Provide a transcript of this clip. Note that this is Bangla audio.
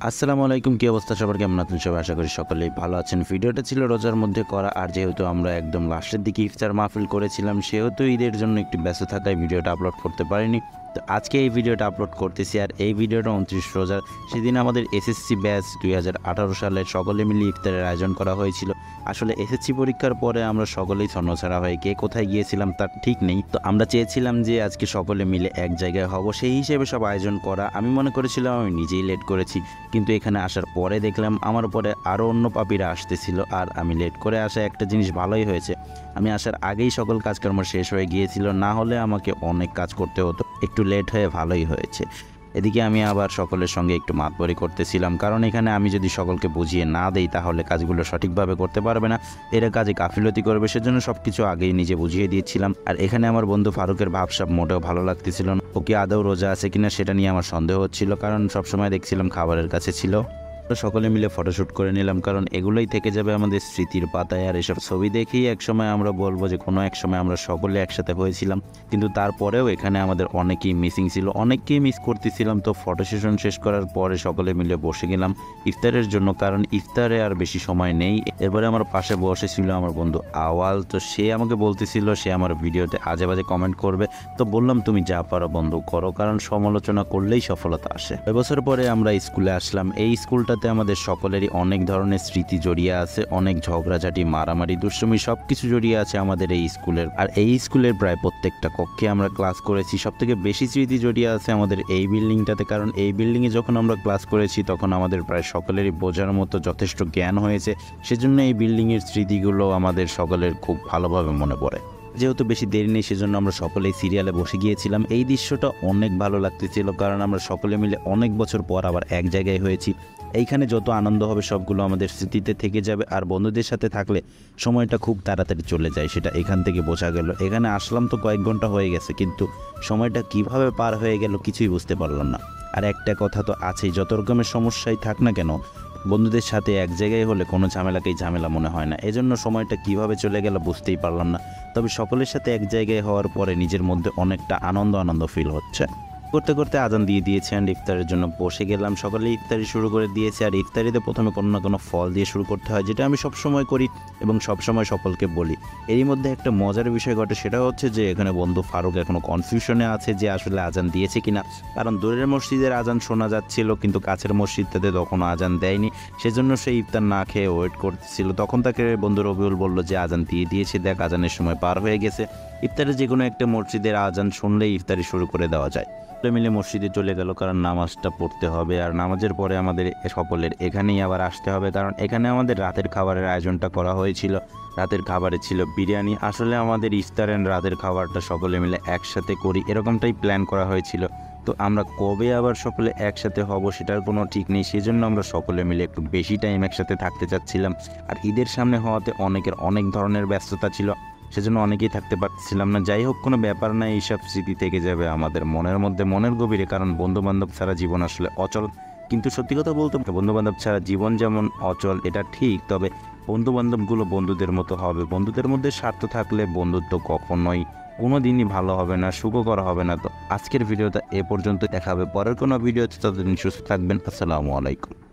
আসসালামু আলাইকুম, কি অবস্থা সবার? কেমন আছেন সবাই? আশা করি সকলেই ভালো আছেন। ভিডিওটা ছিল রোজার মধ্যে করা, আর যেহেতু আমরা একদম লাস্টের দিকে ইফতার মাহফিল করেছিলাম, সেহেতু ঈদের জন্য একটু ব্যস্ত থাকায় ভিডিওটা আপলোড করতে পারিনি। তো আজকে এই ভিডিওটা আপলোড করতেছি, আর এই ভিডিওটা 29 রোজার। সেদিন আমাদের এসএসসি ব্যাচ 2018 সালের সকলে মিলে ইফতারের আয়োজন করা হয়েছিল। আসলে এসএসসি পরীক্ষার পরে আমরা সকলেই ছন্নছাড়া হয়ে কে কোথায় গিয়েছিলাম তার ঠিক নেই। তো আমরা চেয়েছিলাম যে আজকে সকলে মিলে এক জায়গায় হব, সেই হিসেবে সব আয়োজন করা। আমি মনে করেছিলাম আমি নিজেই লেট করেছি, কিন্তু এখানে আসার পরে দেখলাম আমার পরে আরও অন্য পাপীরা আসতেছিল। আর আমি লেট করে আসা একটা জিনিস ভালোই হয়েছে, আমি আসার আগেই সকল কাজকর্ম শেষ হয়ে গিয়েছিল, না হলে আমাকে অনেক কাজ করতে হতো। একটু লেট হয়ে ভালোই হয়েছে। এদিকে আমি আবার সকলের সঙ্গে একটু মাতবরি করতেছিলাম, কারণ এখানে আমি যদি সকলকে বুঝিয়ে না দেই তাহলে কাজগুলো সঠিকভাবে করতে পারবে না, এরা কাজে গাফিলতি করবে। সেজন্য সব কিছু আগেই নিজে বুঝিয়ে দিয়েছিলাম। আর এখানে আমার বন্ধু ফারুকের ভাবসাব মোটেও ভালো লাগতেছিল না। ওকে আদৌ রোজা আছে কিনা সেটা নিয়ে আমার সন্দেহ হচ্ছিল, কারণ সবসময় দেখছিলাম খাবারের কাছে ছিল। সকলে মিলে ফটোশ্যুট করে নিলাম, কারণ এগুলোই থেকে যাবে আমাদের স্মৃতির পাতায়। আর এসব ছবি দেখেই একসময় আমরা বলবো যে কোনো এক সময় আমরা সকলে একসাথে হয়েছিলাম। কিন্তু তারপরেও এখানে আমাদের অনেকেই মিসিং ছিল, অনেককেই মিস করতেছিলাম। তো ফটো সেশন শেষ করার পরে সকলে মিলে বসে গেলাম ইফতারের জন্য, কারণ ইফতারে আর বেশি সময় নেই। এরপরে আমার পাশে বসেছিল আমার বন্ধু আওয়াল। তো সে আমাকে বলতেছিল সে আমার ভিডিওতে আজে বাজে কমেন্ট করবে। তো বললাম তুমি যা পারো বন্ধু করো, কারণ সমালোচনা করলেই সফলতা আসে। 2 বছর পরে আমরা স্কুলে আসলাম। এই স্কুলটাতে আমাদের সকলেরই অনেক ধরনের স্মৃতি জড়িয়ে আছে, অনেক ঝগড়াঝাটি, মারামারি, দুষ্টুমি সবকিছু জড়িয়ে আছে আমাদের এই স্কুলের। আর এই স্কুলের প্রায় প্রত্যেকটা কক্ষে আমরা ক্লাস করেছি। সবথেকে বেশি স্মৃতি জড়িয়ে আছে আমাদের এই বিল্ডিংটাতে, কারণ এই বিল্ডিংয়ে যখন আমরা ক্লাস করেছি তখন আমাদের প্রায় সকলেরই বোঝার মতো যথেষ্ট জ্ঞান হয়েছে। সেজন্য এই বিল্ডিংয়ের স্মৃতিগুলো আমাদের সকলের খুব ভালোভাবে মনে পড়ে। যেহেতু বেশি দেরি নেই সেজন্য আমরা সকলেই সিরিয়ালে বসে গিয়েছিলাম। এই দৃশ্যটা অনেক ভালো লাগতেছিল, কারণ আমরা সকলে মিলে অনেক বছর পর আবার এক জায়গায় হয়েছি। এইখানে যত আনন্দ হবে সবগুলো আমাদের স্মৃতিতে থেকে যাবে। আর বন্ধুদের সাথে থাকলে সময়টা খুব তাড়াতাড়ি চলে যায়, সেটা এখান থেকে বোঝা গেল। এখানে আসলাম তো কয়েক ঘন্টা হয়ে গেছে, কিন্তু সময়টা কিভাবে পার হয়ে গেল কিছুই বুঝতে পারলাম না। আর একটা কথা তো আছেই, যত রকমের সমস্যাই থাক না কেন, বন্ধুদের সাথে এক জায়গায় হলে কোনো ঝামেলাকেই ঝামেলা মনে হয় না। এজন্য সময়টা কিভাবে চলে গেল বুঝতেই পারলাম না। তবে সকলের সাথে এক জায়গায় হওয়ার পরে নিজের মধ্যে অনেকটা আনন্দ ফিল হচ্ছে। করতে করতে আজান দিয়ে দিয়েছে, অ্যান্ড ইফতারের জন্য বসে গেলাম। সকালে ইফতারি শুরু করে দিয়েছে। আর ইফতারিতে প্রথমে কোনো না কোনো ফল দিয়ে শুরু করতে হয়, যেটা আমি সবসময় করি এবং সবসময় সকলকে বলি। এরই মধ্যে একটা মজার বিষয় ঘটে, সেটা হচ্ছে যে এখানে বন্ধু ফারুক এখনও কনফিউশনে আছে যে আসলে আজান দিয়েছে কিনা, কারণ দূরের মসজিদের আজান শোনা যাচ্ছিল কিন্তু কাছের মসজিদটাতে তখনও আজান দেয়নি। সেজন্য সে ইফতার না খেয়ে ওয়েট করতেছিল। তখন তাকে বন্ধু রবিউল বলল যে আজান দিয়ে দিয়েছে, দেখ আজানের সময় পার হয়ে গেছে। ইফতারে যে কোনো একটা মসজিদের আজান শুনলেই ইফতারি শুরু করে দেওয়া যায়। মিলে মসজিদে চলে গেল, কারণ নামাজটা পড়তে হবে। আর নামাজের পরে আমাদের সকলের এখানেই আবার আসতে হবে, কারণ এখানে আমাদের রাতের খাবারের আয়োজনটা করা হয়েছিল। রাতের খাবারে ছিল বিরিয়ানি। আসলে আমাদের ইফতার অ্যান্ড রাতের খাবারটা সকলে মিলে একসাথে করি, এরকমটাই প্ল্যান করা হয়েছিল। তো আমরা কবে আবার সকলে একসাথে হব সেটার কোনো ঠিক নেই, সেজন্য আমরা সকলে মিলে একটু বেশি টাইম একসাথে থাকতে চাচ্ছিলাম। আর ঈদের সামনে হওয়াতে অনেকের অনেক ধরনের ব্যস্ততা ছিল, সেজন্য অনেকেই থাকতে পারছিলাম না। যাই হোক, কোনো ব্যাপার না, এইসব স্মৃতি থেকে যাবে আমাদের মনের মধ্যে, মনের গভীরে। কারণ বন্ধুবান্ধব ছাড়া জীবন আসলে অচল। কিন্তু সত্যি কথা বলতে বন্ধুবান্ধব ছাড়া জীবন যেমন অচল এটা ঠিক, তবে বন্ধুবান্ধবগুলো বন্ধুদের মতো হবে। বন্ধুদের মধ্যে স্বার্থ থাকলে বন্ধুত্ব কখনোই কোনো দিনই ভালো হবে না, সুখকর হবে না। তো আজকের ভিডিওটা এ পর্যন্ত, দেখাবে পরের কোনো ভিডিওতে। ততদিন সুস্থ থাকবেন। আসসালামু আলাইকুম।